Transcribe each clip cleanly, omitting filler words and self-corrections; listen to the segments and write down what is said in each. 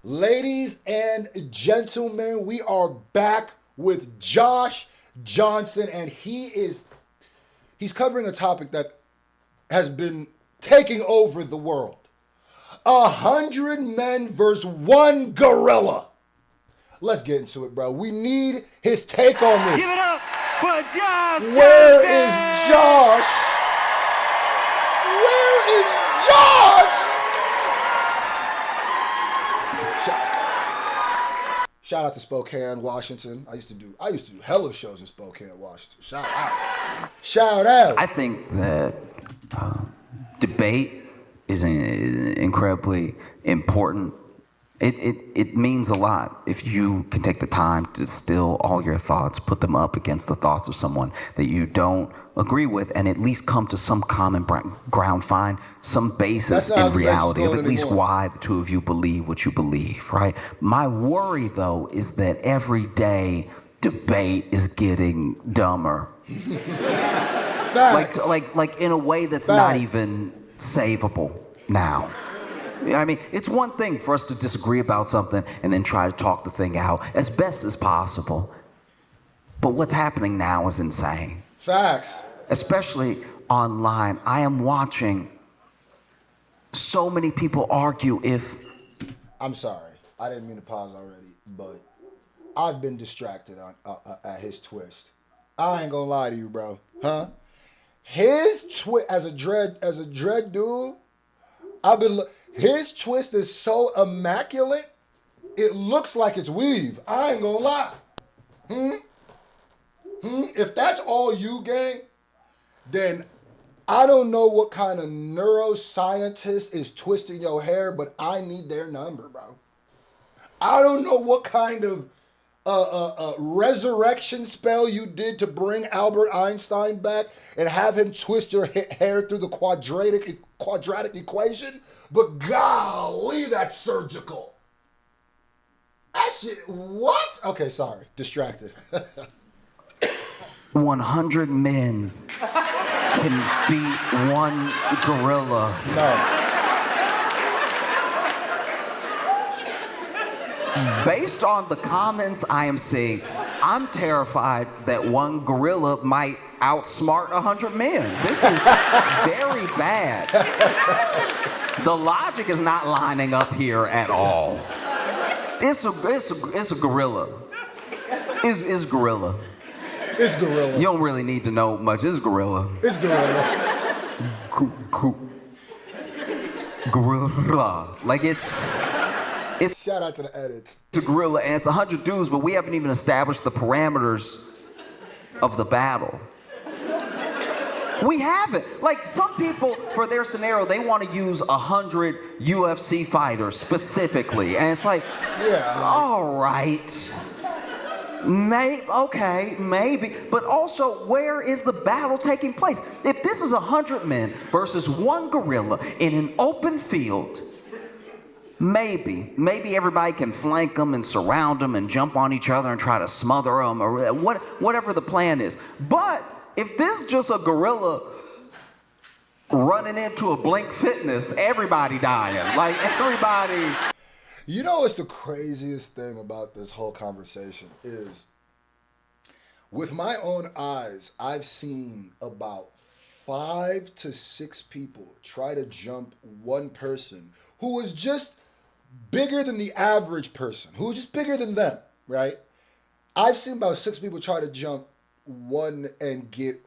Ladies and gentlemen, we are back with Josh Johnson, and he's covering a topic that has been taking over the world. 100 men versus one gorilla. Let's get into it, bro. We need his take on this. Give it up for Josh Johnson! Where is Josh? Where is Josh? Shout out to Spokane, Washington. I used to do hella shows in Spokane, Washington. Shout out. I think that debate is incredibly important. It means a lot if you can take the time to distill all your thoughts, put them up against the thoughts of someone that you don't agree with, and at least come to some common ground, find some basis in reality of at least why the two of you believe what you believe, right? My worry, though, is that every day debate is getting dumber. like in a way that's not even savable now. I mean, it's one thing for us to disagree about something and then try to talk the thing out as best as possible. But what's happening now is insane. Facts. Especially online. I am watching so many people argue if... I'm sorry. I didn't mean to pause already, but I've been distracted at his twist. I ain't gonna lie to you, bro. Huh? His twist, as a dread dude, his twist is so immaculate, it looks like it's weave. I ain't gonna lie. If that's all you, gang, then I don't know what kind of neuroscientist is twisting your hair, but I need their number, bro. I don't know what kind of resurrection spell you did to bring Albert Einstein back and have him twist your hair through the quadratic equation, but golly, that's surgical. That shit, what? Okay, sorry, distracted. 100 men can beat one gorilla. No. Based on the comments I am seeing, I'm terrified that one gorilla might outsmart 100 men. This is very bad. The logic is not lining up here at all. It's a gorilla. It's gorilla. It's gorilla. You don't really need to know much. It's gorilla. It's gorilla. Gorilla. Like it's shout out to the edits. It's a gorilla and it's 100 dudes, but we haven't even established the parameters of the battle. We haven't. Like some people, for their scenario, they want to use 100 UFC fighters specifically. And it's like, all right. Maybe. But also, where is the battle taking place? If this is 100 men versus one gorilla in an open field, maybe everybody can flank them and surround them and jump on each other and try to smother them or whatever the plan is. But if this is just a gorilla running into a Blink Fitness, everybody dying. Like everybody. You know what's the craziest thing about this whole conversation is, with my own eyes, I've seen about 5 to 6 people try to jump one person who was just bigger than the average person, who was just bigger than them, right? I've seen about 6 people try to jump one and get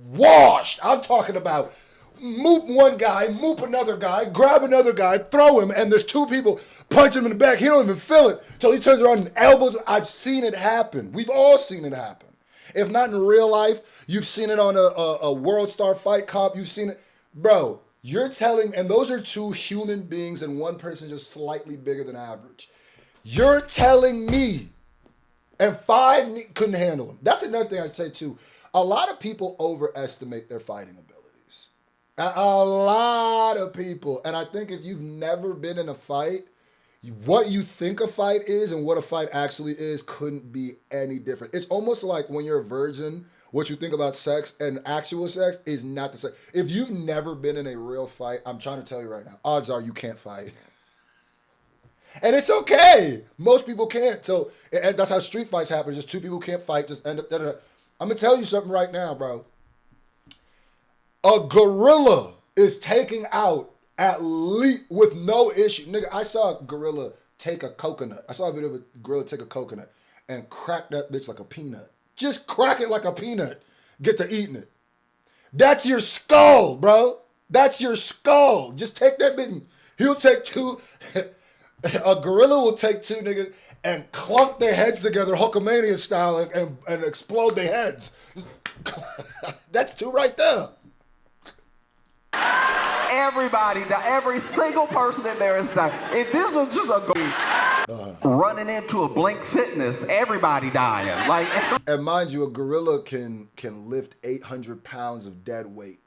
washed. I'm talking about moop one guy, moop another guy, grab another guy, throw him, and there's 2 people, punch him in the back. He don't even feel it till he turns around and elbows. I've seen it happen. We've all seen it happen. If not in real life, you've seen it on a World Star Fight Comp. You've seen it. Bro, you're telling, and those are 2 human beings and one person just slightly bigger than average. You're telling me, and 5 couldn't handle him. That's another thing I'd say too. A lot of people overestimate their fighting abilities. A lot of people. And I think if you've never been in a fight, what you think a fight is and what a fight actually is couldn't be any different. It's almost like when you're a virgin, what you think about sex and actual sex is not the same. If you've never been in a real fight, I'm trying to tell you right now, odds are you can't fight. And it's okay. Most people can't. So and that's how street fights happen. Just two people can't fight. Just end up. I'm gonna tell you something right now, bro. A gorilla is taking out at least with no issue. Nigga, I saw a gorilla take a coconut. I saw a video of a gorilla take a coconut and crack that bitch like a peanut. Just crack it like a peanut. Get to eating it. That's your skull, bro. That's your skull. Just take that bit and he'll take two. A gorilla will take two niggas and clunk their heads together Hulkamania style and explode their heads. That's two right there. Everybody, every single person in there is dying. If this was just a running into a Blink Fitness, everybody dying. Like, and mind you, a gorilla can lift 800 pounds of dead weight.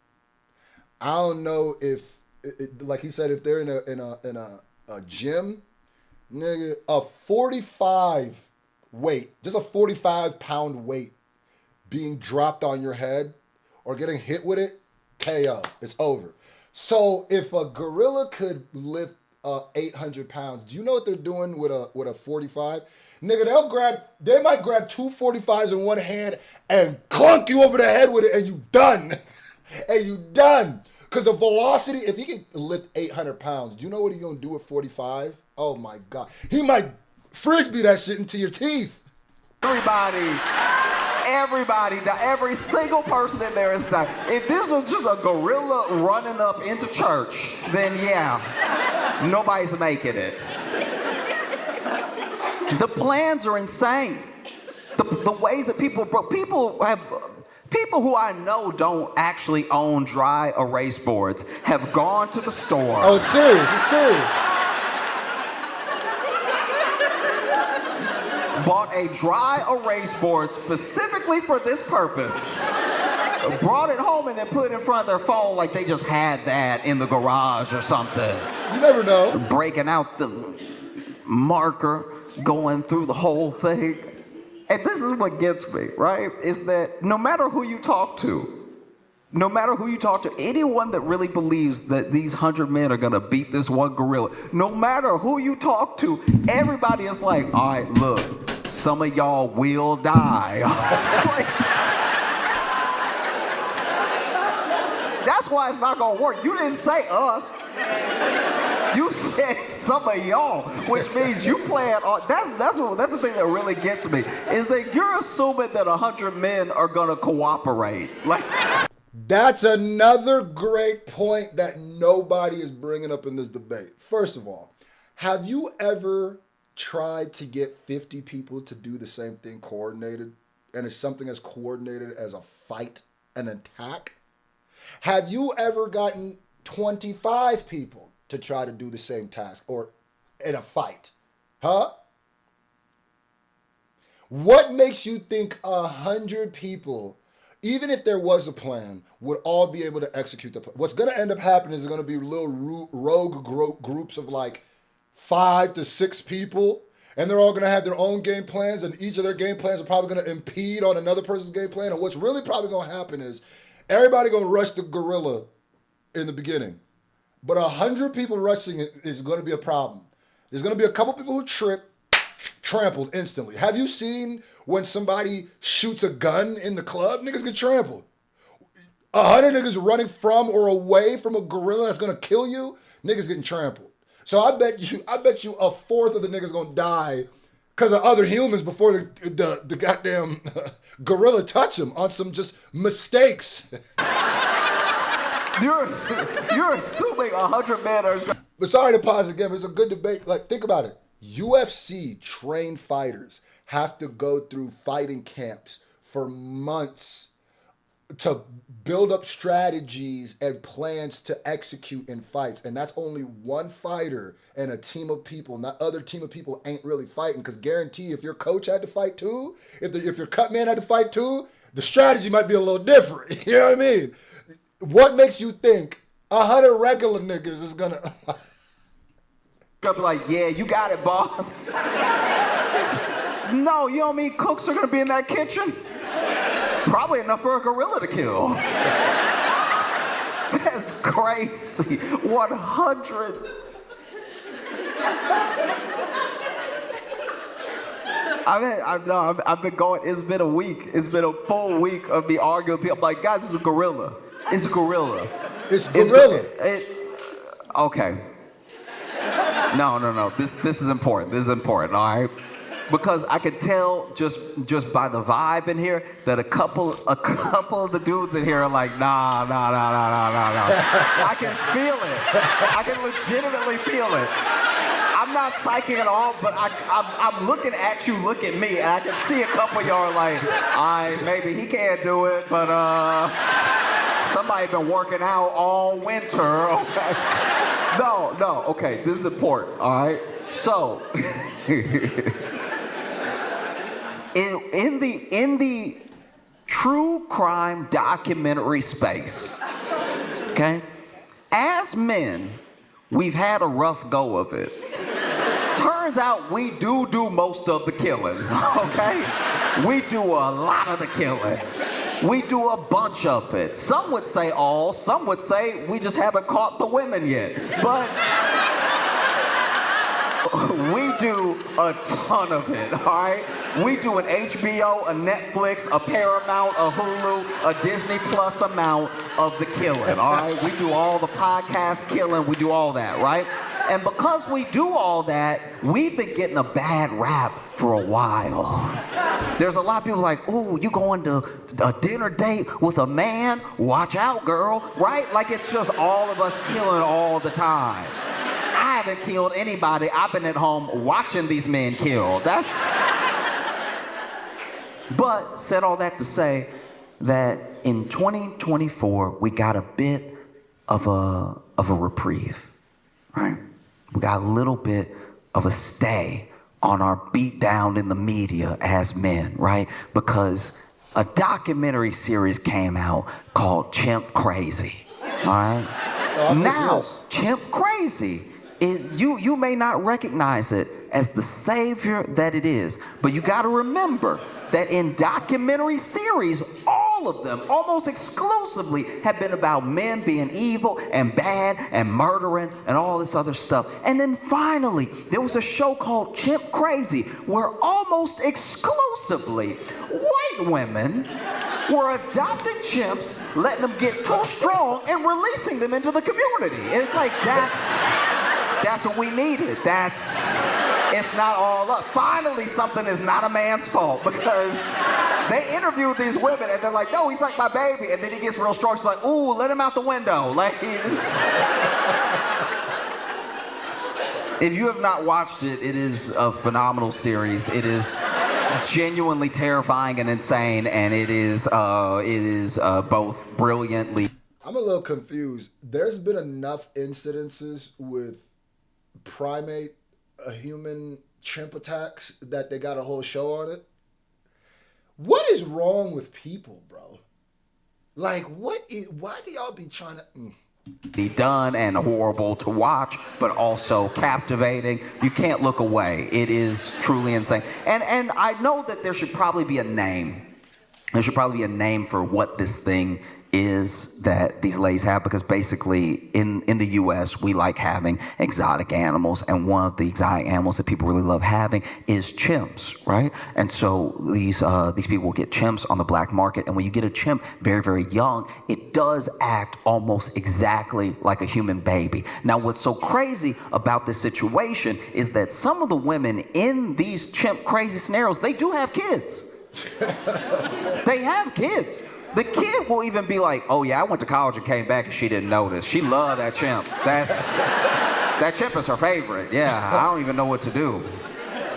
I don't know if, like he said, if they're in a gym, nigga, a 45 weight, just a 45 pound weight being dropped on your head or getting hit with it, KO. It's over. So if a gorilla could lift 800 pounds, do you know what they're doing with a 45? Nigga, they might grab two 45s in one hand and clunk you over the head with it, and you done. And you done. Because the velocity, if he can lift 800 pounds, do you know what he's going to do at 45? Oh my God. He might frisbee that shit into your teeth. Everybody, every single person in there is dying. If this was just a gorilla running up into church, then yeah, nobody's making it. The plans are insane. The ways that people who I know don't actually own dry erase boards have gone to the store. Oh, it's serious. It's serious. Bought a dry erase board specifically for this purpose. Brought it home and then put it in front of their phone like they just had that in the garage or something. You never know. Breaking out the marker, going through the whole thing. And this is what gets me, right? Is that no matter who you talk to, anyone that really believes that these 100 men are gonna beat this one gorilla, no matter who you talk to, everybody is like, all right, look, some of y'all will die. It's like, that's why it's not gonna work. You didn't say us. You said some of y'all, which means you plan on. That's the thing that really gets me, is that you're assuming that 100 men are gonna cooperate. Like, that's another great point that nobody is bringing up in this debate. First of all, have you ever tried to get 50 people to do the same thing coordinated, and it's something as coordinated as a fight, an attack? Have you ever gotten 25 people to try to do the same task or in a fight? Huh? What makes you think 100 people, even if there was a plan, would all be able to execute the plan? What's going to end up happening is going to be little rogue groups of like 5 to 6 people, and they're all going to have their own game plans, and each of their game plans are probably going to impede on another person's game plan. And what's really probably going to happen is everybody going to rush the gorilla in the beginning. But 100 people rushing it is going to be a problem. There's going to be a couple people who trip, trampled instantly. Have you seen when somebody shoots a gun in the club? Niggas get trampled. 100 niggas running from or away from a gorilla that's going to kill you, niggas getting trampled. So I bet you a fourth of the niggas going to die because of other humans before the goddamn gorilla touch them on some just mistakes. You're assuming 100 men are. But sorry to pause again, but it's a good debate. Like, think about it. UFC trained fighters have to go through fighting camps for months to build up strategies and plans to execute in fights. And that's only one fighter and a team of people. Not other team of people ain't really fighting. Because guarantee if your coach had to fight too, if your cut man had to fight too, the strategy might be a little different. You know what I mean? What makes you think 100 regular niggas is gonna be like, yeah, you got it, boss. No, you know what I mean? Cooks are gonna be in that kitchen. Probably enough for a gorilla to kill. That's crazy. 100. I've been going. It's been a week. It's been a full week of me arguing with people. I'm like, guys, it's a gorilla. It's a gorilla. It's gorilla. Okay. No. This is important. This is important. All right. Because I could tell just by the vibe in here that a couple of the dudes in here are like, nah. I can feel it. I can legitimately feel it. I'm not psyching at all, but I'm looking at you, look at me, and I can see a couple of y'all are like, maybe he can't do it, but somebody been working out all winter. Okay. No, okay, this is important, all right? So, in the true crime documentary space, okay, as men, we've had a rough go of it. Turns out we do most of the killing, okay? We do a lot of the killing. We do a bunch of it. Some would say all, some would say we just haven't caught the women yet. But we do a ton of it, all right? We do an HBO, a Netflix, a Paramount, a Hulu, a Disney Plus amount of the killing, all right? We do all the podcast killing, we do all that, right? And because we do all that, we've been getting a bad rap for a while. There's a lot of people like, ooh, you going to a dinner date with a man? Watch out, girl, right? Like it's just all of us killing all the time. I haven't killed anybody. I've been at home watching these men kill. But said all that to say that in 2024, we got a bit of a reprieve, right? We got a little bit of a stay on our beat down in the media as men, right? Because a documentary series came out called Chimp Crazy, all right? Now, Chimp Crazy is, you may not recognize it as the savior that it is, but you gotta remember that in documentary series, all of them, almost exclusively, have been about men being evil and bad and murdering and all this other stuff. And then finally, there was a show called Chimp Crazy, where almost exclusively white women were adopting chimps, letting them get too strong and releasing them into the community. It's like, that's what we needed. It's not all up. Finally, something is not a man's fault, because they interviewed these women and they're like, no, he's like my baby. And then he gets real strong. She's like, ooh, let him out the window. Like, if you have not watched it, it is a phenomenal series. It is genuinely terrifying and insane, and it is both brilliantly. I'm a little confused. There's been enough incidences with human chimp attacks that they got a whole show on it. What is wrong with people, bro? Like, why do y'all be trying to... Be done and horrible to watch, but also captivating. You can't look away. It is truly insane. And I know that there should probably be a name. There should probably be a name for what this thing is that these ladies have, because basically in the US we like having exotic animals, and one of the exotic animals that people really love having is chimps, right? And so these people will get chimps on the black market, and when you get a chimp very, very young, it does act almost exactly like a human baby. Now, what's so crazy about this situation is that some of the women in these chimp crazy scenarios, they do have kids. They have kids. The kid will even be like, oh yeah, I went to college and came back and she didn't notice. She loved that chimp. That chimp is her favorite. Yeah, I don't even know what to do,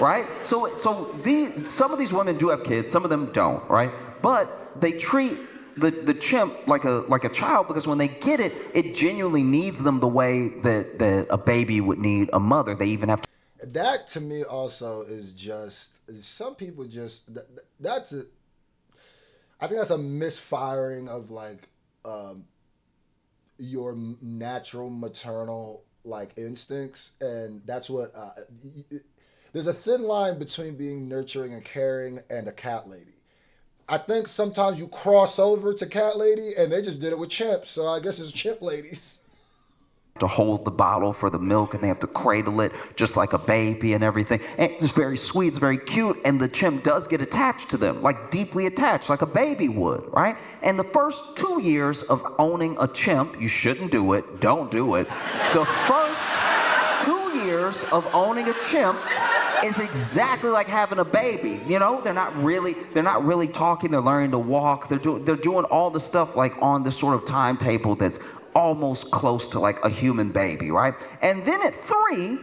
right? So some of these women do have kids, some of them don't, right? But they treat the chimp like a child, because when they get it, it genuinely needs them the way that a baby would need a mother. They even have to. That to me also is just, some people just, I think that's a misfiring of like your natural maternal like instincts, and that's what there's a thin line between being nurturing and caring and a cat lady. I think sometimes you cross over to cat lady, and they just did it with chimps, so I guess it's chimp ladies. to hold the bottle for the milk, and they have to cradle it just like a baby and everything. And it's very sweet, it's very cute, and the chimp does get attached to them, like deeply attached, like a baby would, right? And the first 2 years of owning a chimp, you shouldn't do it, don't do it. The first 2 years of owning a chimp is exactly like having a baby. You know, they're not really talking, they're learning to walk, they're doing all the stuff like on this sort of timetable that's almost close to like a human baby, right? And then at three,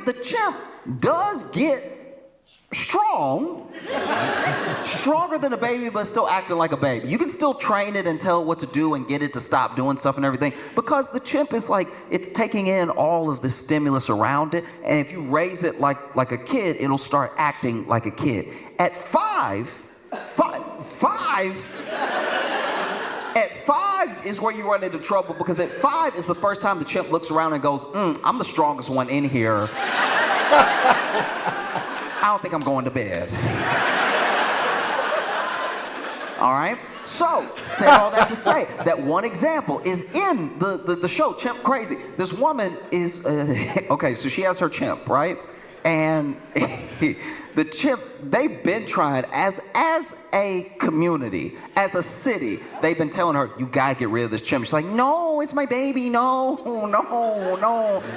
the chimp does get strong, stronger than a baby, but still acting like a baby. You can still train it and tell it what to do and get it to stop doing stuff and everything, because the chimp is like, it's taking in all of the stimulus around it, and if you raise it like a kid, it'll start acting like a kid. At five is where you run into trouble, because at 5 is the first time the chimp looks around and goes, I'm the strongest one in here. I don't think I'm going to bed. All right? So, say all that to say that one example is in the show, Chimp Crazy. This woman is, okay, so she has her chimp, right? And the chimp, they've been trying, as a community, as a city, they've been telling her, you gotta get rid of this chimp. She's like, no, it's my baby, no,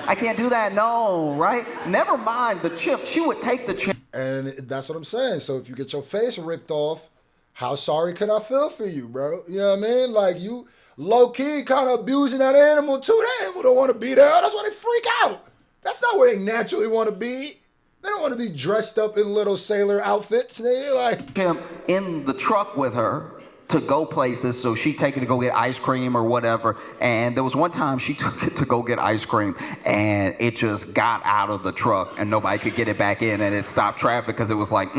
I can't do that, no, right? Never mind the chimp, she would take the chimp. And that's what I'm saying. So if you get your face ripped off, how sorry could I feel for you, bro? You know what I mean? Like, you low-key kind of abusing that animal too. That animal don't want to be there. That's why they freak out. That's not where they naturally want to be. They don't want to be dressed up in little sailor outfits. They like him in the truck with her to go places, so she take it to go get ice cream or whatever. And there was one time she took it to go get ice cream, and it just got out of the truck, and nobody could get it back in, and it stopped traffic because it was like,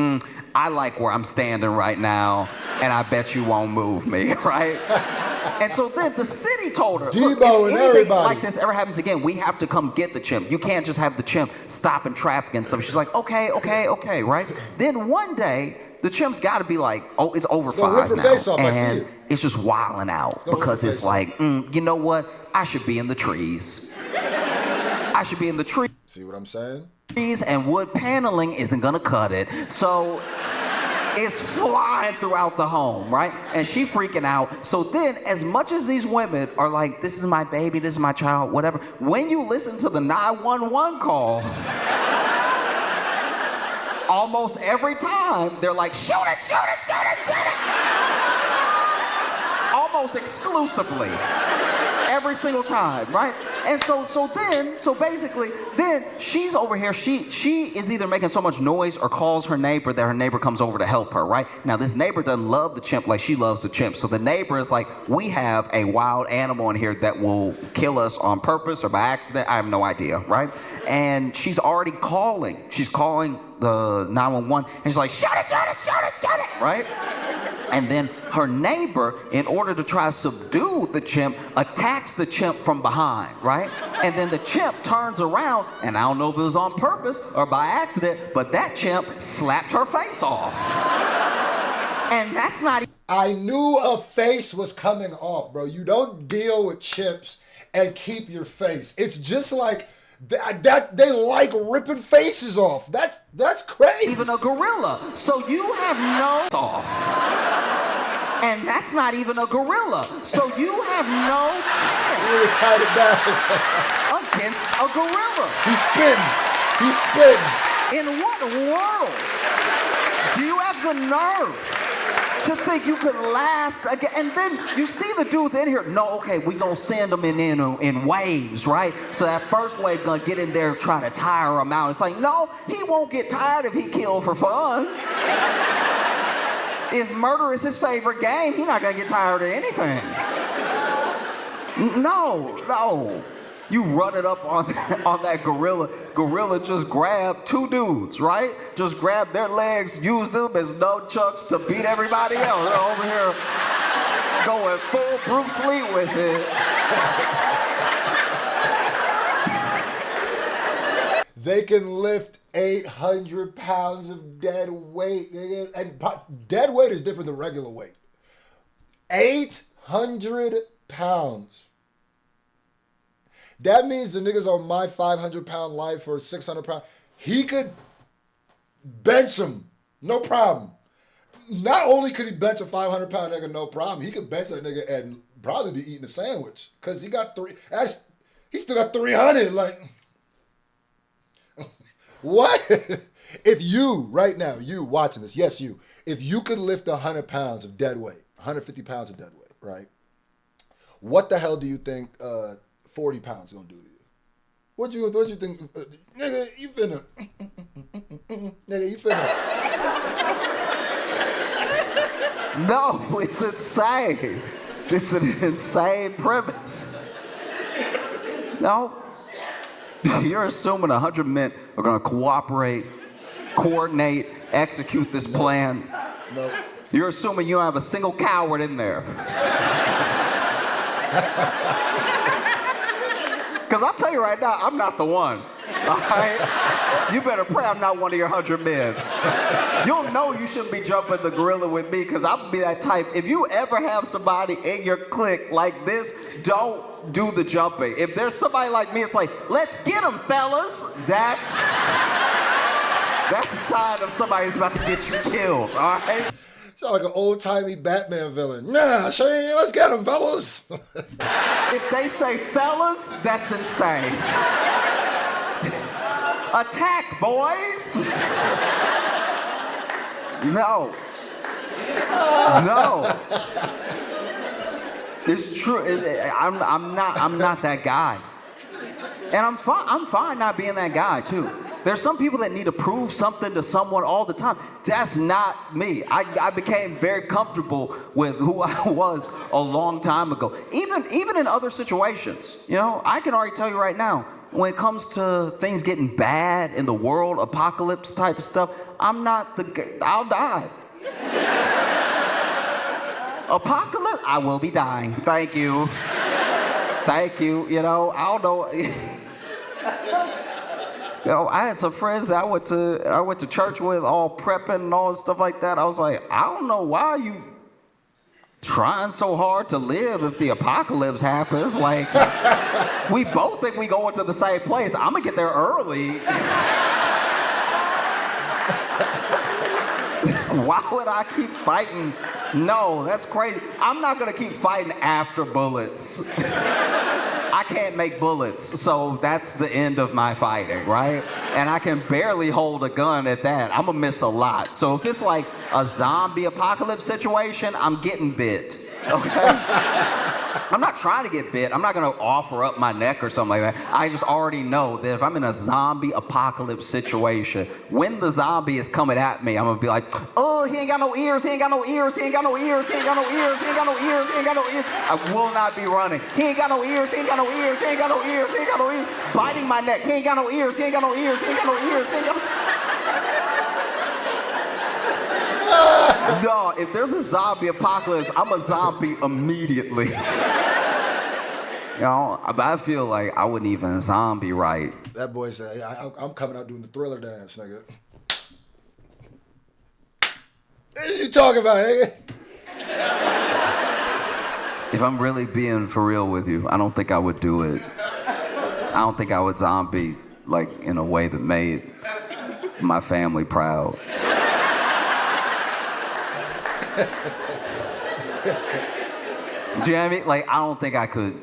I like where I'm standing right now, and I bet you won't move me, right? And so then the city told her, look, Debo if and anything everybody like this ever happens again, we have to come get the chimp. You can't just have the chimp stop in traffic and stuff. She's like, okay, right? Then one day, the chimp's got to be like, oh, it's over 5 now. And it's just wilding out because it's like, you know what? I should be in the trees. I should be in the trees. See what I'm saying? And wood paneling isn't going to cut it. So it's flying throughout the home, right? And she freaking out. So then, as much as these women are like, this is my baby, this is my child, whatever, when you listen to the 911 call, almost every time, they're like, shoot it. Almost exclusively. Every single time, right? And so basically, then she's over here, she is either making so much noise or calls her neighbor that her neighbor comes over to help her, right? Now, this neighbor doesn't love the chimp like she loves the chimp. So the neighbor is like, we have a wild animal in here that will kill us on purpose or by accident. I have no idea, right? And she's already calling. She's calling the 911, and she's like, shut it, right? And then her neighbor, in order to try to subdue the chimp, attacks the chimp from behind, right? And then the chimp turns around, and I don't know if it was on purpose or by accident, but that chimp slapped her face off. And that's not... I knew a face was coming off, bro. You don't deal with chimps and keep your face. It's just like... that they like ripping faces off. That's crazy. Even a gorilla. So you have no off. And that's not even a gorilla. So you have no chance. Really tied it down. Against a gorilla. He's spitting. In what world do you have the nerve to think you could last again? And then you see the dudes in here. No, okay, we gonna send them in waves, right? So that first wave gonna get in there trying to tire him out. It's like, no, he won't get tired if he killed for fun. If murder is his favorite game, he's not gonna get tired of anything. No. You run it up on that gorilla. Gorilla just grabbed 2 dudes, right? Just grabbed their legs, used them as nunchucks to beat everybody else. They're over here going full Bruce Lee with it. They can lift 800 pounds of dead weight. And dead weight is different than regular weight. 800 pounds. That means the niggas on my 500-pound life or 600-pound, he could bench him, no problem. Not only could he bench a 500-pound nigga, no problem, he could bench that nigga and probably be eating a sandwich. Because he got he still got 300. Like, what? If you, right now, you watching this, yes, you, if you could lift 100 pounds of dead weight, 150 pounds of dead weight, right? What the hell do you think 40 pounds gonna do to you? What you think? Nigga, you finna. Nigga, you finna. No, it's insane. It's an insane premise. No. You're assuming 100 men are gonna cooperate, coordinate, execute this plan. No. You're assuming you don't have a single coward in there. Because I'll tell you right now, I'm not the one. All right? You better pray I'm not one of your 100 men. You'll know you shouldn't be jumping the gorilla with me because I'll be that type. If you ever have somebody in your clique like this, don't do the jumping. If there's somebody like me, it's like, let's get them, fellas. That's a sign of somebody who's about to get you killed, all right? Sound like an old-timey Batman villain. Nah, Shane, let's get him, fellas. If they say fellas, that's insane. Attack, boys! No. No. It's true. I'm not that guy. And I'm fine not being that guy, too. There's some people that need to prove something to someone all the time. That's not me. I became very comfortable with who I was a long time ago. Even in other situations. You know, I can already tell you right now, when it comes to things getting bad in the world, apocalypse type of stuff, I'm not I'll die. Apocalypse? I will be dying. Thank you. Thank you. You know, I don't know. You know, I had some friends that I went to church with, all prepping and all this stuff like that. I was like, I don't know why are you trying so hard to live if the apocalypse happens. Like, we both think we going to the same place. I'm gonna get there early. Why would I keep fighting? No, that's crazy. I'm not gonna keep fighting after bullets. I can't make bullets, so that's the end of my fighting, right? And I can barely hold a gun at that. I'm gonna miss a lot. So if it's like a zombie apocalypse situation, I'm getting bit, okay? I'm not trying to get bit. I'm not gonna offer up my neck or something like that. I just already know that if I'm in a zombie apocalypse situation, when the zombie is coming at me, I'm gonna be like, oh, he ain't got no ears, he ain't got no ears, he ain't got no ears, he ain't got no ears, he ain't got no ears, he ain't got no ears. I will not be running. He ain't got no ears, he ain't got no ears, he ain't got no ears, he ain't got no ears. Biting my neck, he ain't got no ears, he ain't got no ears, he ain't got no ears, he ain't got no... No, if there's a zombie apocalypse, I'm a zombie immediately. You know, but I feel like I wouldn't even zombie right. That boy said, I'm coming out doing the Thriller dance, nigga. What are you talking about, nigga? If I'm really being for real with you, I don't think I would do it. I don't think I would zombie, like, in a way that made my family proud. Do you know what I mean? Like, I don't think I could.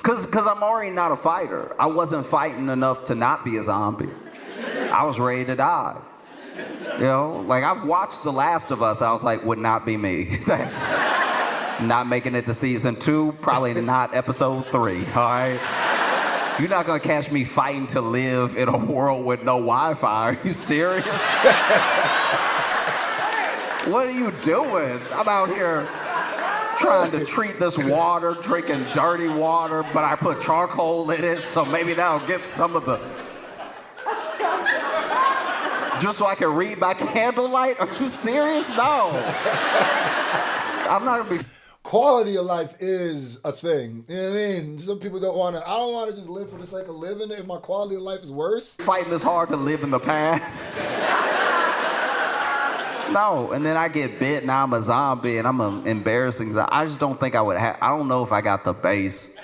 Cause I'm already not a fighter. I wasn't fighting enough to not be a zombie. I was ready to die. You know, like I've watched The Last of Us. I was like, would not be me. That's not making it to season 2, probably not episode 3, all right? You're not gonna catch me fighting to live in a world with no Wi-Fi. Are you serious? What are you doing? I'm out here trying to treat this water, drinking dirty water, but I put charcoal in it, so maybe that'll get some of the... Just so I can read by candlelight? Are you serious? No. I'm not gonna be... Quality of life is a thing. You know what I mean? Some people don't want to... I don't want to just live for the sake of living if my quality of life is worse. Fighting this hard to live in the past. No, and then I get bit, now I'm a zombie, and I'm an embarrassing zombie. I just don't think I would have. I don't know if I got the base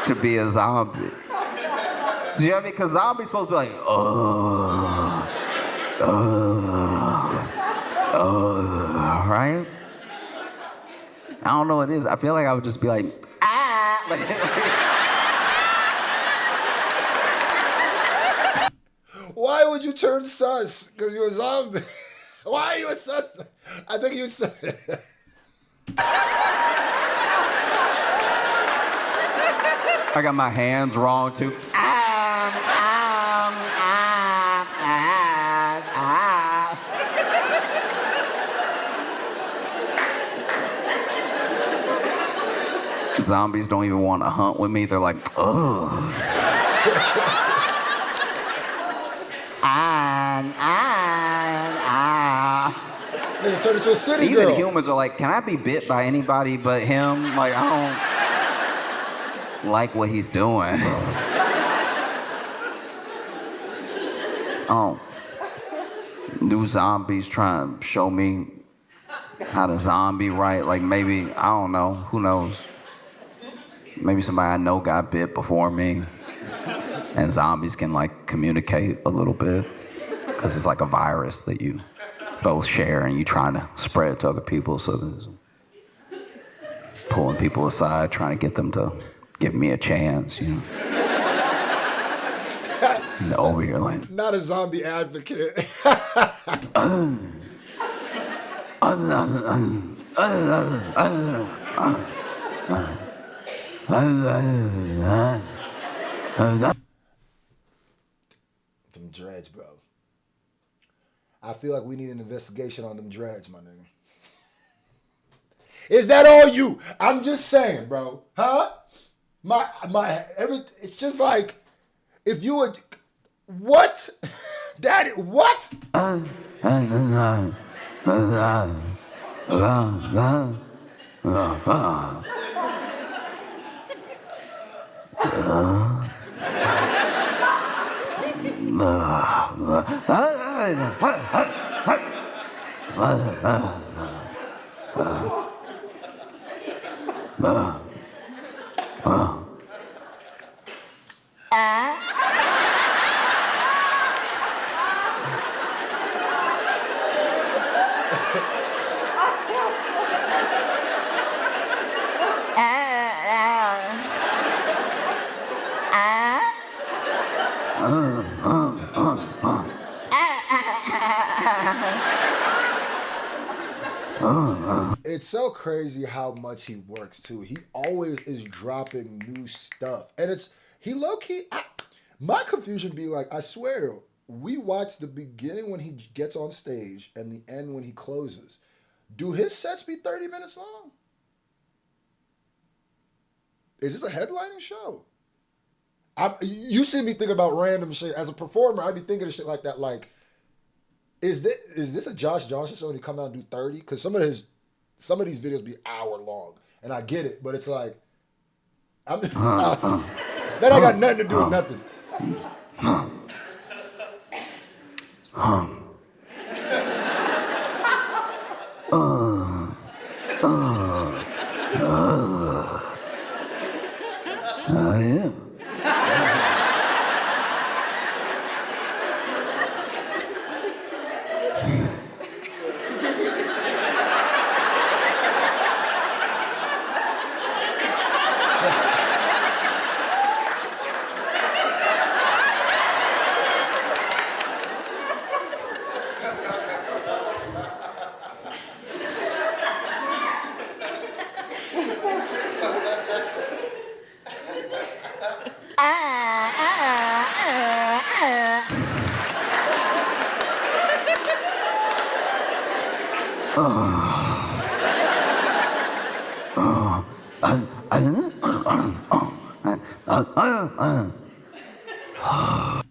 to be a zombie. Do you know what I mean? Because zombies supposed to be like, right? I don't know what it is. I feel like I would just be like, ah. Why would you turn sus? Because you're a zombie. Why are you a sus? I think you said. I got my hands wrong too. Zombies don't even want to hunt with me. They're like, ugh. Nigga turn into a city Even girl. humans are like, can I be bit by anybody but him? Like, I don't like what he's doing. Oh, new zombies trying to show me how to zombie right. Like maybe, I don't know, who knows? Maybe somebody I know got bit before me, and zombies can like communicate a little bit because it's like a virus that you both share and you trying to spread to other people. So there's pulling people aside, trying to get them to give me a chance, you know. And over here like, not a zombie advocate. Them dreads, bro. I feel like we need an investigation on them dreads, my nigga. Is that all you? I'm just saying, bro. Huh? It's just like, if you would, what? Daddy, what? It's so crazy how much he works too. He always is dropping new stuff. And he low-key, my confusion be like, I swear, we watch the beginning when he gets on stage and the end when he closes. Do his sets be 30 minutes long? Is this a headlining show? You see me think about random shit. As a performer, I be thinking of shit like that. Like, is this a Josh Johnson show when he come out and do 30? Because some of these videos be hour long. And I get it, but it's like, that I got nothing to do with nothing. Yeah.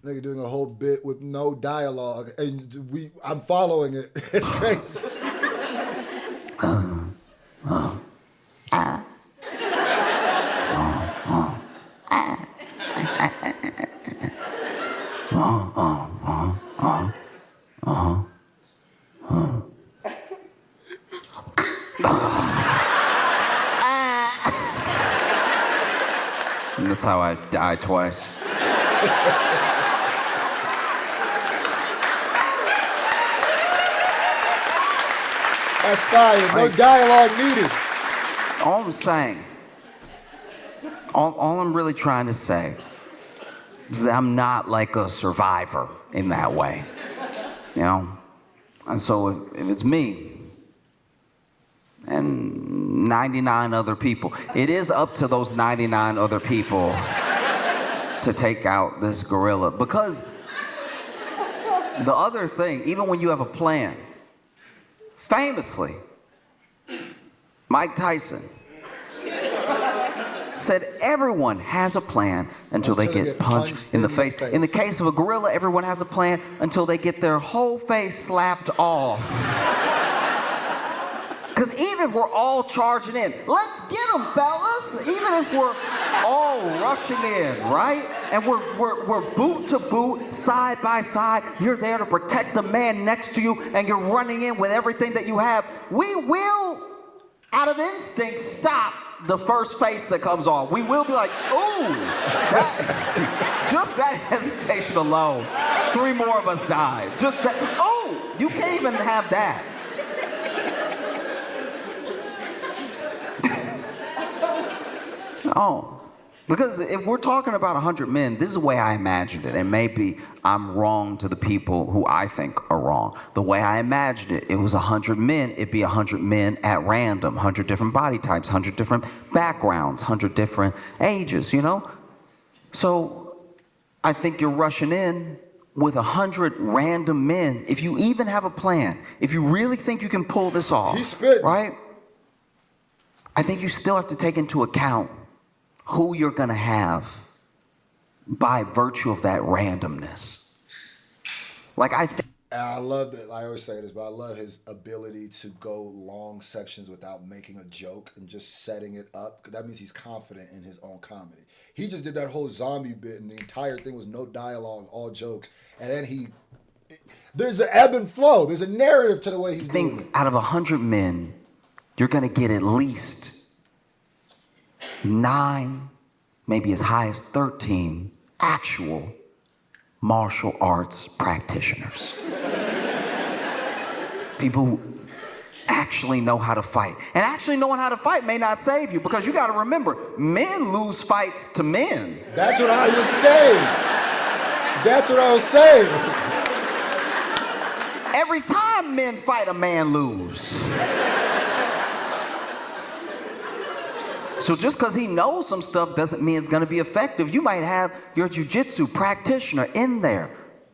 Nigga doing a whole bit with no dialogue, and I'm following it. It's crazy. And that's how I died twice. That's fire. No dialogue needed. All I'm saying, all I'm really trying to say is that I'm not like a survivor in that way, you know? And so if it's me and 99 other people, it is up to those 99 other people to take out this gorilla. Because the other thing, even when you have a plan, famously, Mike Tyson said everyone has a plan until they get punched in the face. In the case of a gorilla, everyone has a plan until they get their whole face slapped off. Because even if we're all charging in, let's get them, fellas. Even if we're all rushing in, right? And we're boot to boot, side by side. You're there to protect the man next to you, and you're running in with everything that you have. We will, out of instinct, stop the first face that comes on. We will be like, ooh, just that hesitation alone, 3 more of us died. Just that, oh, you can't even have that. Oh, because if we're talking about 100 men, this is the way I imagined it. And maybe I'm wrong to the people who I think are wrong. The way I imagined it, it was 100 men. It'd be 100 men at random, 100 different body types, 100 different backgrounds, 100 different ages, you know? So I think you're rushing in with 100 random men. If you even have a plan, if you really think you can pull this off, right? I think you still have to take into account who you're gonna have by virtue of that randomness. Like I think. And I love that. I always say this, but I love his ability to go long sections without making a joke and just setting it up. Because that means he's confident in his own comedy. He just did that whole zombie bit, and the entire thing was no dialogue, all jokes. And then there's an ebb and flow. There's a narrative to the way he's doing it. I think out of 100 men, you're gonna get at least 9, maybe as high as 13 actual martial arts practitioners. People who actually know how to fight. And actually knowing how to fight may not save you, because you gotta remember, men lose fights to men. That's what I was saying. That's what I was saying. Every time men fight, a man lose. So just because he knows some stuff doesn't mean it's going to be effective. You might have your jiu-jitsu practitioner in there.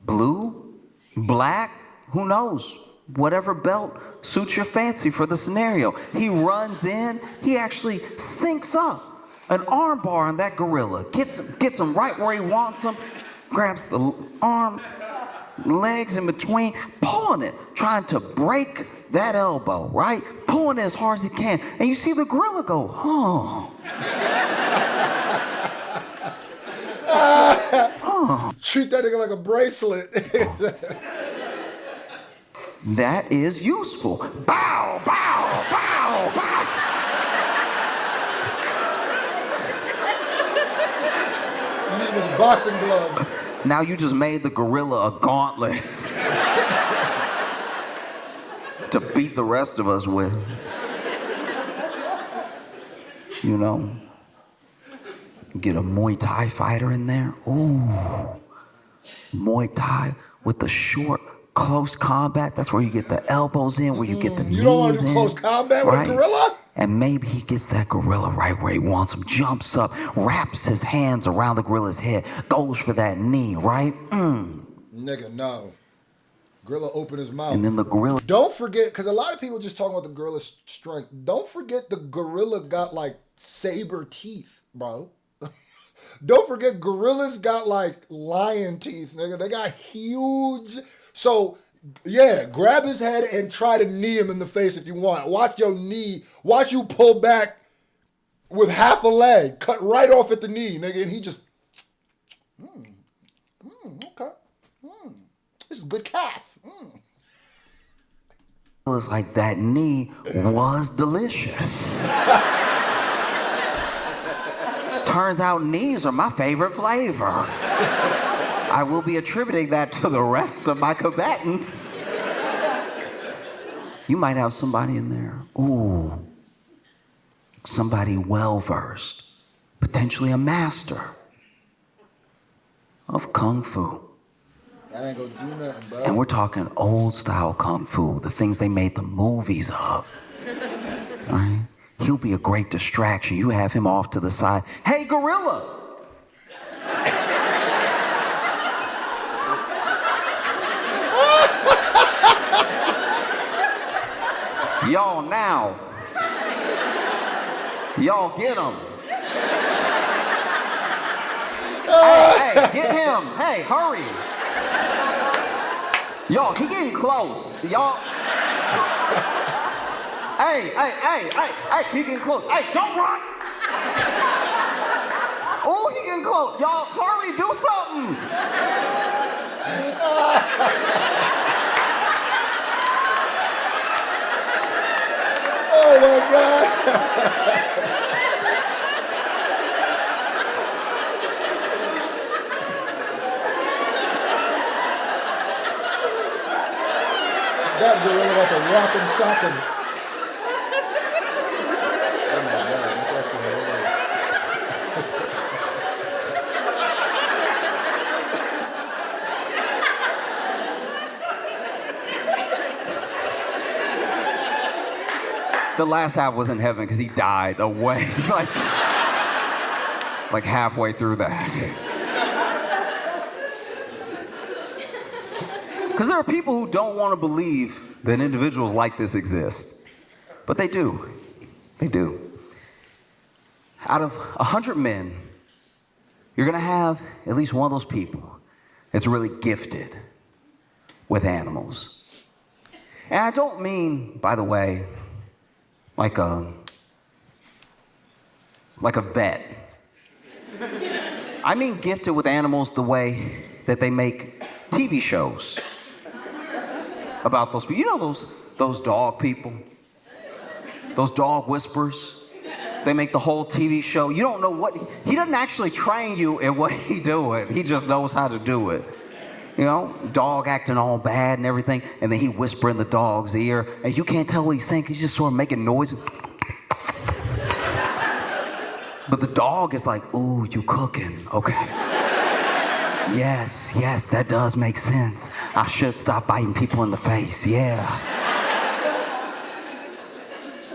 Blue, black, who knows? Whatever belt suits your fancy for the scenario. He runs in, he actually syncs up an arm bar on that gorilla, gets him right where he wants him, grabs the arm, legs in between, pulling it, trying to break that elbow, right? Pulling it as hard as he can. And you see the gorilla go, oh. Treat that nigga like a bracelet. That is useful. Bow, bow, bow, bow. It was a boxing glove. Now you just made the gorilla a gauntlet to beat the rest of us with. You know? Get a Muay Thai fighter in there. Ooh. Muay Thai with the short, close combat. That's where you get the elbows in, where you get the knees in. You don't want to do close combat with a gorilla? And maybe he gets that gorilla right where he wants him, jumps up, wraps his hands around the gorilla's head, goes for that knee, right? Nigga, no. Gorilla opened his mouth. And then the gorilla. Don't forget, because a lot of people just talking about the gorilla's strength. Don't forget the gorilla got like saber teeth, bro. Don't forget gorillas got like lion teeth, nigga. They got huge. So, yeah, grab his head and try to knee him in the face if you want. Watch your knee. Watch you pull back with half a leg. Cut right off at the knee, nigga. And he just, okay. This is a good calf. It's like that knee was delicious. Turns out knees are my favorite flavor. I will be attributing that to the rest of my combatants. You might have somebody in there. Ooh. Somebody well-versed. Potentially a master of Kung Fu. That ain't gonna do nothing, bro. And we're talking old-style Kung Fu, the things they made the movies of. Right? He'll be a great distraction. You have him off to the side. Hey, gorilla! Y'all now. Y'all get him. Hey, get him. Hey, hurry. Y'all, he getting close. Y'all. Hey, he getting close. Hey, don't run. Oh, he getting close. Y'all, hurry, do something. Oh my God. That gorilla like a rock and sock him. Oh my God, that's actually hilarious. The last half was in heaven because he died away, like halfway through that. Because there are people who don't want to believe that individuals like this exist. But they do. They do. Out of 100 men, you're going to have at least one of those people that's really gifted with animals. And I don't mean, by the way, like a vet. I mean gifted with animals the way that they make TV shows about those people. You know those dog people? Those dog whisperers? They make the whole TV show. You don't know what, he doesn't actually train you in what he doing. He just knows how to do it. You know, dog acting all bad and everything, and then he whisper in the dog's ear, and you can't tell what he's saying, he's just sort of making noises. But the dog is like, ooh, you cooking, okay. Yes, that does make sense. I should stop biting people in the face, yeah.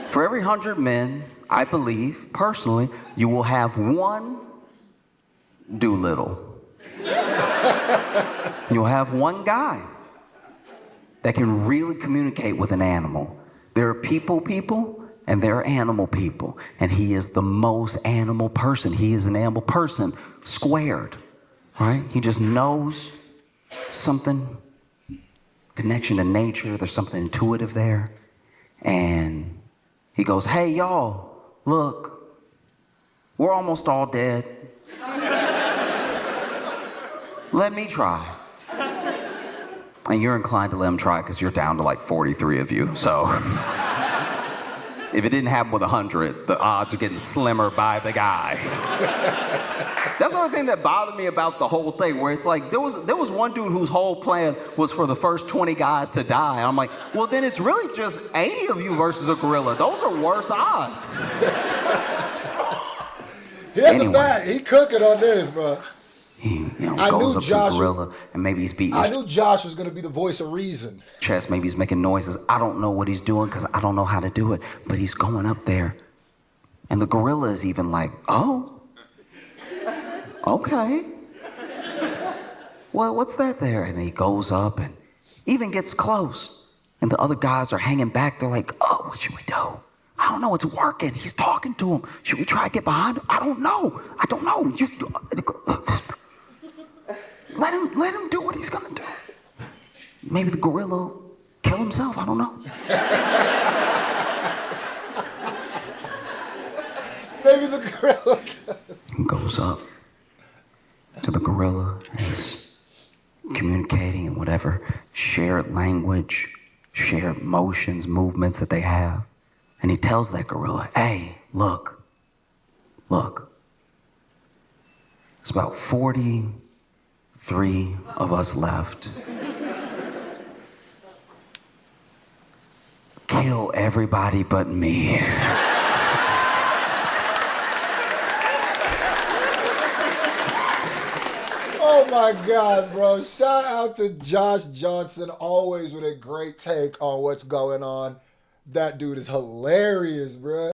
For every 100 men, I believe, personally, you will have one Doolittle. You'll have one guy that can really communicate with an animal. There are people, and there are animal people. And he is the most animal person. He is an animal person squared, right? He just knows something, connection to nature. There's something intuitive there. And he goes, hey, y'all, look, we're almost all dead. Let me try. And you're inclined to let him try because you're down to like 43 of you. So if it didn't happen with 100, the odds are getting slimmer by the guy. That's the only thing that bothered me about the whole thing, where it's like there was one dude whose whole plan was for the first 20 guys to die. And I'm like, well, then it's really just 80 of you versus a gorilla. Those are worse odds. Here's a fact. He cooking on this, bro. He goes up to the gorilla and maybe he's beating his I knew Josh was going to be the voice of reason. Chest. Maybe he's making noises. I don't know what he's doing because I don't know how to do it. But he's going up there. And the gorilla is even like, oh, okay. Well, what's that there? And he goes up and even gets close. And the other guys are hanging back. They're like, oh, what should we do? I don't know. It's working. He's talking to him. Should we try to get behind him? I don't know. Let him do what he's gonna do. Maybe the gorilla will kill himself. I don't know. Maybe the gorilla goes up to the gorilla and he's communicating in whatever shared language, shared motions, movements that they have. And he tells that gorilla, hey, look, There's about 43 of us left. Kill everybody but me. Oh my God, bro. Shout out to Josh Johnson, always with a great take on what's going on. That dude is hilarious, bro.